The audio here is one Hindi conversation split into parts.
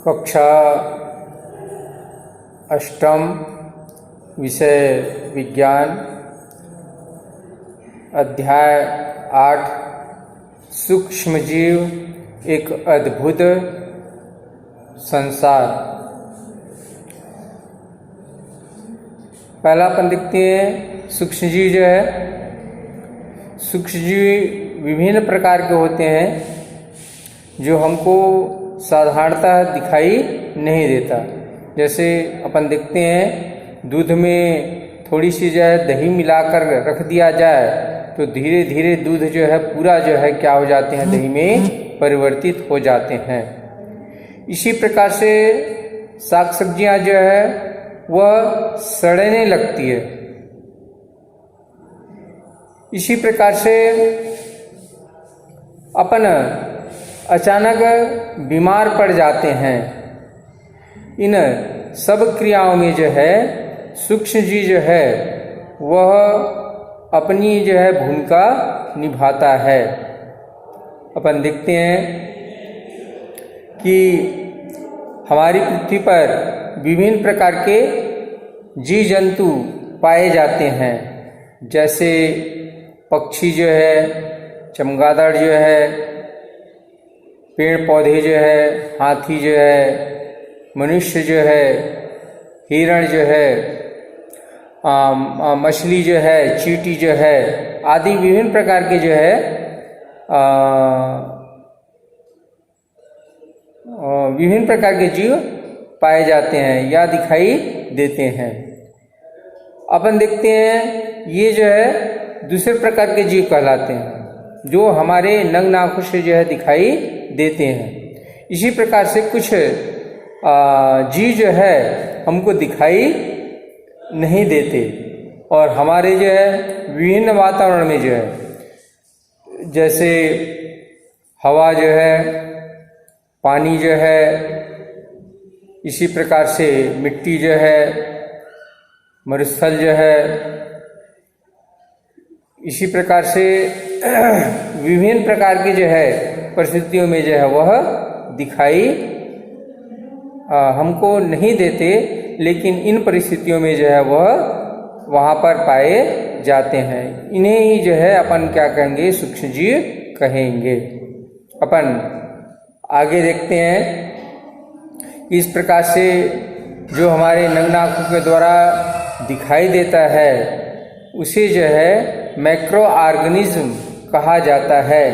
कक्षा अष्टम विषय विज्ञान अध्याय 8 सूक्ष्मजीव एक अद्भुत संसार। पहला अपन देखते हैं सूक्ष्मजीव जो है, सूक्ष्मजीव विभिन्न प्रकार के होते हैं जो हमको साधारणतः दिखाई नहीं देता। जैसे अपन देखते हैं दूध में थोड़ी सी जो है दही मिलाकर रख दिया जाए तो धीरे धीरे दूध जो है पूरा जो है क्या हो जाते हैं, दही में परिवर्तित हो जाते हैं। इसी प्रकार से साग सब्जियां जो है वह सड़ने लगती है। इसी प्रकार से अपन अचानक बीमार पड़ जाते हैं। इन सब क्रियाओं में जो है सूक्ष्मजीव जो है वह अपनी जो है भूमिका निभाता है। अपन देखते हैं कि हमारी पृथ्वी पर विभिन्न प्रकार के जीव जंतु पाए जाते हैं। जैसे पक्षी जो है, चमगादड़ जो है, पेड़ पौधे जो है, हाथी जो है, मनुष्य जो है, हिरण जो है, मछली जो है, चींटी जो है, आदि विभिन्न प्रकार के जो है विभिन्न प्रकार के जीव पाए जाते हैं या दिखाई देते हैं। अपन देखते हैं ये जो है दूसरे प्रकार के जीव कहलाते हैं जो हमारे नग्न आंखों से जो है दिखाई देते हैं। इसी प्रकार से कुछ जीव जो है हमको दिखाई नहीं देते और हमारे जो है विभिन्न वातावरण में जो है, जैसे हवा जो है, पानी जो है, इसी प्रकार से मिट्टी जो है, मरुस्थल जो है, इसी प्रकार से विभिन्न प्रकार की जो है परिस्थितियों में जो है वह दिखाई हमको नहीं देते, लेकिन इन परिस्थितियों में जो है वह वहाँ पर पाए जाते हैं। इन्हें ही जो है अपन क्या कहेंगे, सूक्ष्मजीव कहेंगे। अपन आगे देखते हैं इस प्रकार से जो हमारे नग्न आँखों के द्वारा दिखाई देता है उसे जो है मैक्रो ऑर्गेनिज्म कहा जाता है।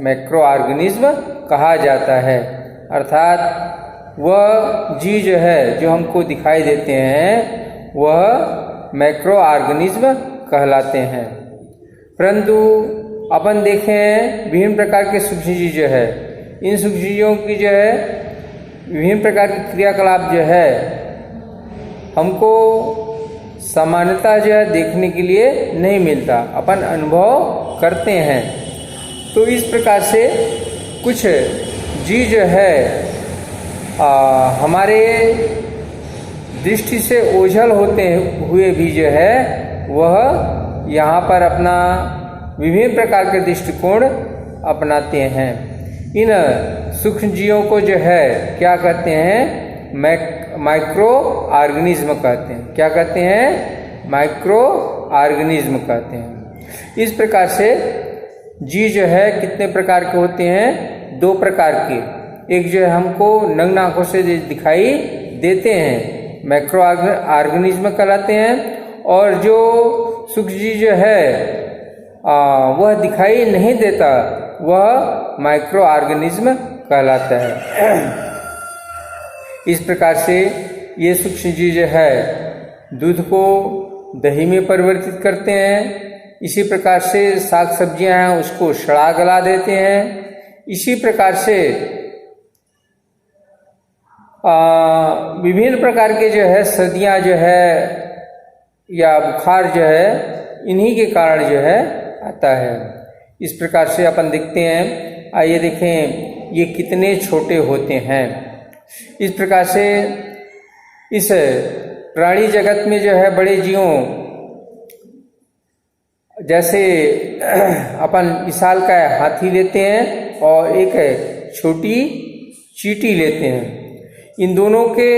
मैक्रो ऑर्गेनिज्म कहा जाता है, अर्थात वह जीव जो है जो हमको दिखाई देते हैं वह मैक्रो ऑर्गेनिज्म कहलाते हैं। परंतु अपन देखें विभिन्न प्रकार के सूक्ष्मजीव जो है, इन सूक्ष्मजीवों की जो है विभिन्न प्रकार के क्रियाकलाप जो है हमको सामान्यतः जो है देखने के लिए नहीं मिलता, अपन अनुभव करते हैं। तो इस प्रकार से कुछ जीव जो है हमारे दृष्टि से ओझल होते हुए भी जो है वह यहाँ पर अपना विभिन्न प्रकार के दृष्टिकोण अपनाते हैं। इन सूक्ष्मजीवों को जो है क्या कहते हैं, माइक्रो ऑर्गेनिज्म कहते हैं। क्या कहते हैं, माइक्रो ऑर्गेनिज्म कहते हैं। इस प्रकार से जीव जो है कितने प्रकार के होते हैं, 2 प्रकार के। एक जो है हमको नग्न आंखों से दिखाई देते हैं, मैक्रो ऑर्गेनिज्म कहलाते हैं, और जो सूक्ष्मजीव जो है वह दिखाई नहीं देता वह माइक्रो ऑर्गेनिज्म कहलाता है। इस प्रकार से ये सूक्ष्मजीव जो है दूध को दही में परिवर्तित करते हैं। इसी प्रकार से साग सब्जियां हैं उसको सड़ा गला देते हैं। इसी प्रकार से विभिन्न प्रकार के जो है सर्दियाँ जो है या बुखार जो है इन्हीं के कारण जो है आता है। इस प्रकार से अपन देखते हैं, आइए देखें ये कितने छोटे होते हैं। इस प्रकार से इस प्राणी जगत में जो है बड़े जीवों, जैसे अपन विशाल का हाथी लेते हैं और एक छोटी चींटी लेते हैं। इन दोनों के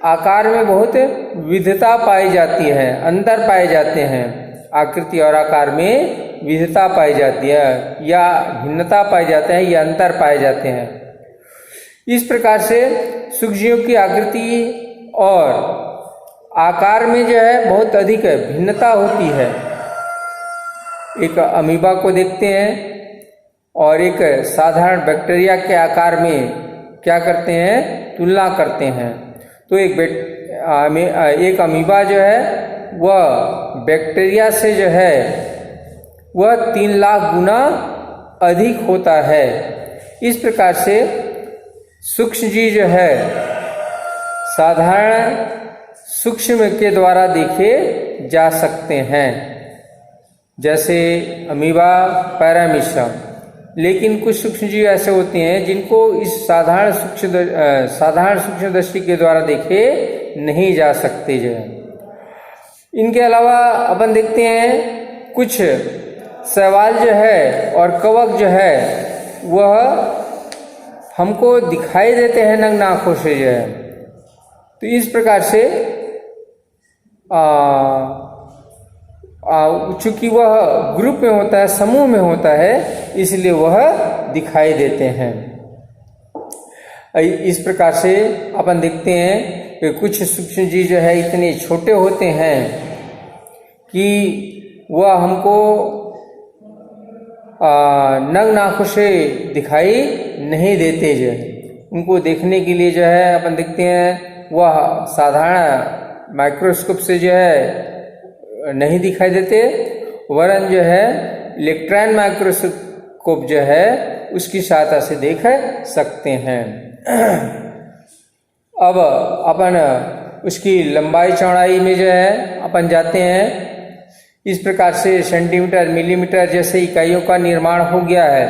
आकार में बहुत विविधता पाई जाती है, अंतर पाए जाते हैं। आकृति और आकार में विविधता पाई जाती है या भिन्नता पाई जाते हैं या अंतर पाए जाते हैं। इस प्रकार से सूक्ष्मजीवों की आकृति और आकार में जो है बहुत अधिक भिन्नता होती है। एक अमीबा को देखते हैं और एक साधारण बैक्टीरिया के आकार में क्या करते हैं, तुलना करते हैं। तो एक अमीबा जो है वह बैक्टीरिया से जो है वह 3 लाख गुना अधिक होता है। इस प्रकार से सूक्ष्मजीव जो है साधारण सूक्ष्म के द्वारा देखे जा सकते हैं, जैसे अमीबा, पैरामीशियम। लेकिन कुछ सूक्ष्मजीव ऐसे होते हैं जिनको इस साधारण सूक्ष्म दृष्टि के द्वारा देखे नहीं जा सकते जो है। इनके अलावा अपन देखते हैं कुछ शैवाल जो है और कवक जो है वह हमको दिखाई देते हैं नग्न आंखों से जो है। तो इस प्रकार से चूंकि वह ग्रुप में होता है, समूह में होता है, इसलिए वह दिखाई देते हैं। इस प्रकार से अपन देखते हैं कि कुछ सूक्ष्मजीव जो है इतने छोटे होते हैं कि वह हमको नग्न आंखों से दिखाई नहीं देते जो है। उनको देखने के लिए जो है अपन देखते हैं वह साधारण माइक्रोस्कोप से जो है नहीं दिखाई देते, वरन जो है इलेक्ट्रॉन माइक्रोस्कोप जो है उसकी सहायता से देख सकते हैं। अब अपन उसकी लंबाई चौड़ाई में जो है अपन जाते हैं। इस प्रकार से सेंटीमीटर, मिलीमीटर जैसे इकाइयों का निर्माण हो गया है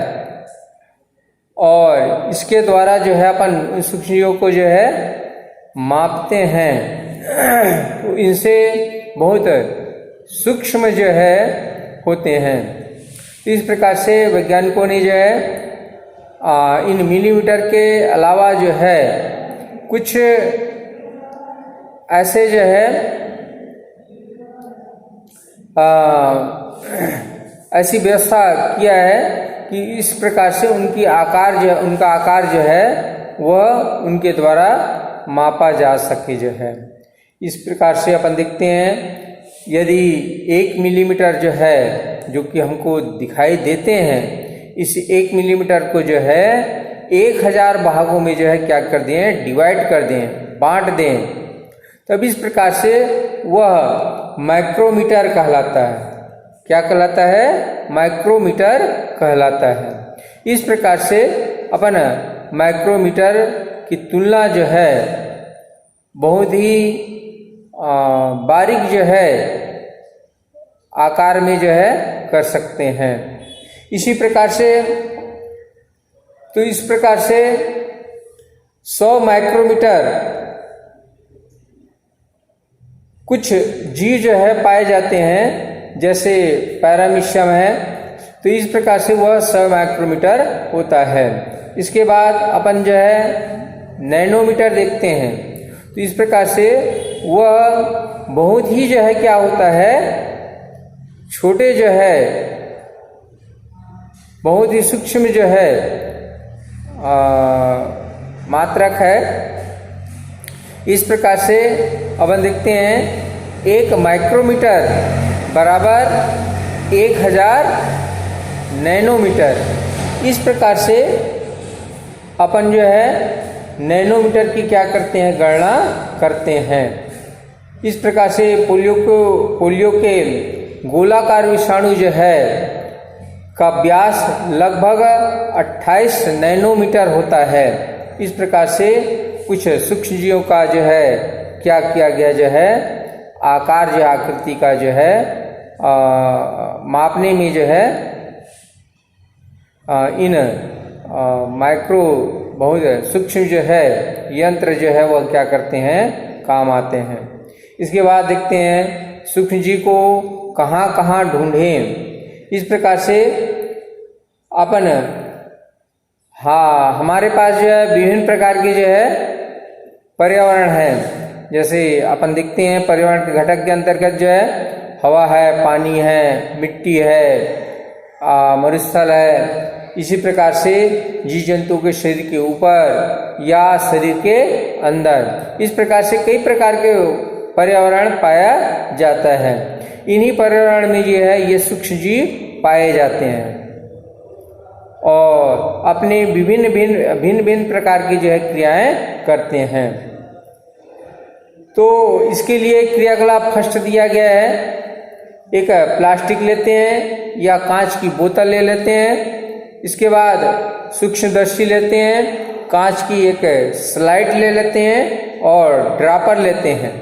और इसके द्वारा जो है अपन उन सूक्ष्मजीवों को जो है मापते हैं। तो इनसे बहुत सूक्ष्म जो है होते हैं। इस प्रकार से वैज्ञानिकों ने जो है इन मिलीमीटर के अलावा जो है कुछ ऐसे जो है ऐसी व्यवस्था किया है कि इस प्रकार से उनका आकार जो है वह उनके द्वारा मापा जा सके जो है। इस प्रकार से अपन देखते हैं यदि 1 मिलीमीटर जो है जो कि हमको दिखाई देते हैं, इस 1 मिलीमीटर को जो है 1000 भागों में जो है क्या कर दें, डिवाइड कर दें, बांट दें, तब इस प्रकार से वह माइक्रोमीटर कहलाता है। क्या कहलाता है? माइक्रोमीटर कहलाता है। इस प्रकार से अपन माइक्रोमीटर की तुलना जो है बहुत ही बारीक जो है आकार में जो है कर सकते हैं। इसी प्रकार से इस प्रकार से 100 माइक्रोमीटर कुछ जीव जो है पाए जाते हैं, जैसे पैरामीशियम है, तो इस प्रकार से वह 100 माइक्रोमीटर होता है। इसके बाद अपन जो है नैनोमीटर देखते हैं, तो इस प्रकार से वह बहुत ही जो है क्या होता है, छोटे जो है, बहुत ही सूक्ष्म जो है मात्रक है। इस प्रकार से अपन देखते हैं 1 माइक्रोमीटर बराबर 1000 नैनोमीटर। इस प्रकार से अपन जो है नैनोमीटर की क्या करते हैं, गणना करते हैं। इस प्रकार से पोलियो के गोलाकार विषाणु जो है का व्यास लगभग 28 नैनोमीटर होता है। इस प्रकार से कुछ सूक्ष्मजीवों का जो है क्या किया गया जो है आकार जो आकृति का जो है मापने में जो है इन माइक्रो बहुत सूक्ष्म जो है यंत्र जो है वह क्या करते हैं, काम आते हैं। इसके बाद देखते हैं सूक्ष्मजीव को कहाँ कहाँ ढूंढें। इस प्रकार से अपन हमारे पास जो है विभिन्न प्रकार के जो है पर्यावरण है, जैसे अपन देखते हैं पर्यावरण के घटक के अंतर्गत जो है हवा है, पानी है, मिट्टी है, मरुस्थल है। इसी प्रकार से जीव जंतुओं के शरीर के ऊपर या शरीर के अंदर, इस प्रकार से कई प्रकार के पर्यावरण पाया जाता है। इन्हीं पर्यावरण में जो है ये सूक्ष्म जीव पाए जाते हैं और अपने भिन्न प्रकार की जो है क्रियाएं करते हैं। तो इसके लिए क्रियाकलाप फर्स्ट दिया गया है, एक प्लास्टिक लेते हैं या कांच की बोतल ले लेते हैं, इसके बाद सूक्ष्मदर्शी लेते हैं, कांच की एक स्लाइड ले लेते हैं और ड्रॉपर लेते हैं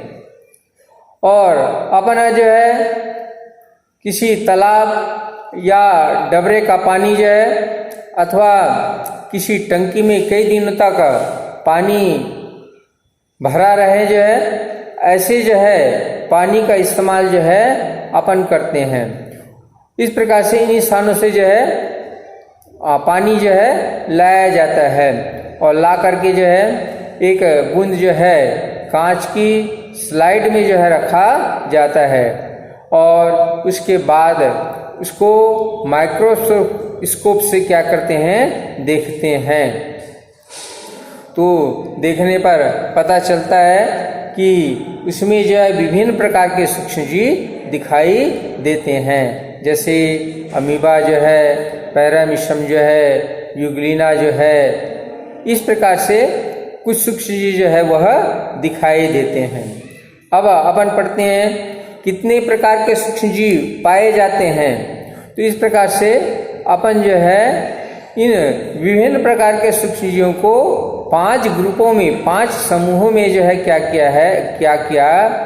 और अपना जो है किसी तालाब या डबरे का पानी जो है अथवा किसी टंकी में कई दिनों तक पानी भरा रहे जो है, ऐसे जो है पानी का इस्तेमाल जो है अपन करते हैं। इस प्रकार से इन स्थानों से जो है पानी जो है लाया जाता है और ला करके जो है एक बूंद जो है कांच की स्लाइड में जो है रखा जाता है और उसके बाद उसको माइक्रोस्कोप से क्या करते हैं, देखते हैं। तो देखने पर पता चलता है कि उसमें जो है विभिन्न प्रकार के सूक्ष्म जीव दिखाई देते हैं, जैसे अमीबा जो है, पैरामीशियम जो है, यूग्लिना जो है, इस प्रकार से कुछ सूक्ष्म जीव जो है वह दिखाई देते हैं। अब अपन पढ़ते हैं कितने प्रकार के सूक्ष्म जीव पाए जाते हैं। तो इस प्रकार से अपन जो है इन विभिन्न प्रकार के सूक्ष्म जीवों को 5 ग्रुपों में, 5 समूहों में जो है क्या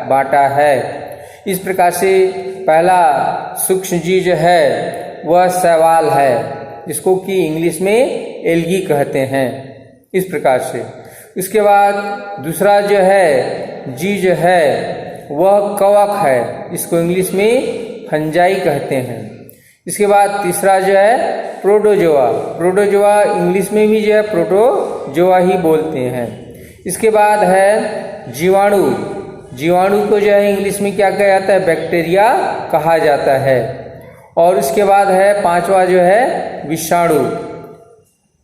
बांटा है। इस प्रकार से पहला सूक्ष्म जीव जो है वह शैवाल है, जिसको कि इंग्लिश में एल्गी कहते हैं, इस प्रकार से। इसके बाद दूसरा जो है जीव जो है वह कवक है, इसको इंग्लिश में फंजाई कहते हैं। इसके बाद तीसरा जो है प्रोटोजोआ, प्रोटोजोआ इंग्लिश में भी जो है प्रोटोजोआ ही बोलते हैं। इसके बाद है जीवाणु, जीवाणु को जो है इंग्लिश में क्या कहा जाता है, बैक्टीरिया कहा जाता है। और इसके बाद है 5वां जो है विषाणु,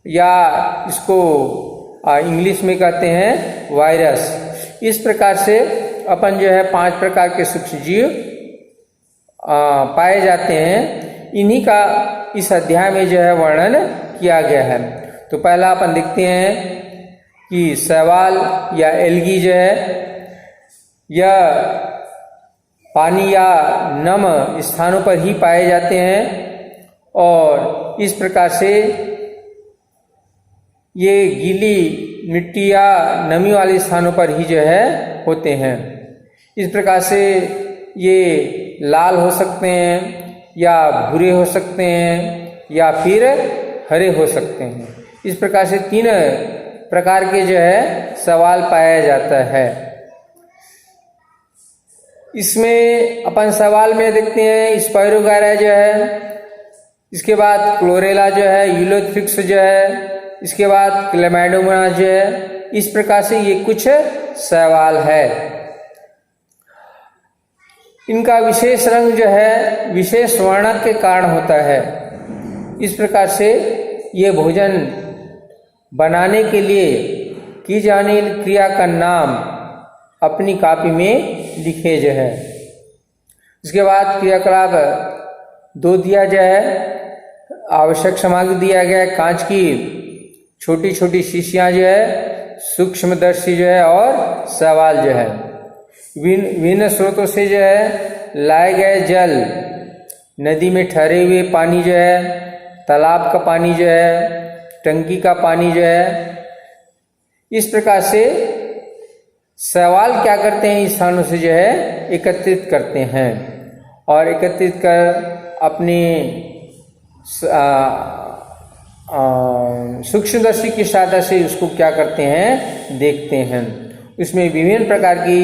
या इसको इंग्लिश में कहते हैं वायरस। इस प्रकार से अपन जो है 5 प्रकार के सूक्ष्म जीव पाए जाते हैं। इन्हीं का इस अध्याय में जो है वर्णन किया गया है। तो पहला अपन देखते हैं कि शैवाल या एल्गी जो है यह पानी या नम स्थानों पर ही पाए जाते हैं और इस प्रकार से ये गीली मिट्टी या नमी वाले स्थानों पर ही जो है होते हैं। इस प्रकार से ये लाल हो सकते हैं या भूरे हो सकते हैं या फिर हरे हो सकते हैं। इस प्रकार से 3 प्रकार के जो है शैवाल पाया जाता है। इसमें अपन शैवाल में देखते हैं स्पायरोगायरा जो है, इसके बाद क्लोरेला जो है, यूलोथ्रिक्स जो है, इसके बाद क्लेमाइडोमोनास जो है। इस प्रकार से ये कुछ शैवाल है। इनका विशेष रंग जो है विशेष वर्णक के कारण होता है। इस प्रकार से ये भोजन बनाने के लिए की जाने वाली क्रिया का नाम अपनी कॉपी में लिखे जो है। इसके बाद क्रियाकलाप 2 दिया जाए, आवश्यक सामग्री दिया गया है, कांच की छोटी छोटी शीशियां जो है, सूक्ष्मदर्शी जो है और शैवाल जो है। विभिन्न स्रोतों से जो है लाए गए जल, नदी में ठहरे हुए पानी जो है, तालाब का पानी जो है, टंकी का पानी जो है। इस प्रकार से शैवाल क्या करते हैं, इस स्थानों से जो है एकत्रित करते हैं और एकत्रित कर अपने सूक्ष्मदर्शी की सहायता से उसको क्या करते हैं, देखते हैं। इसमें विभिन्न प्रकार की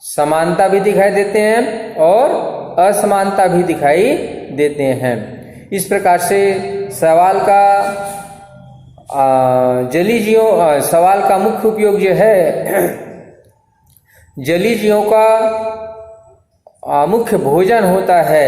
समानता भी दिखाई देते हैं और असमानता भी दिखाई देते हैं। इस प्रकार से शैवाल का जलीय जीवों सवाल का मुख्य उपयोग जो है जलीय जीवों का मुख्य भोजन होता है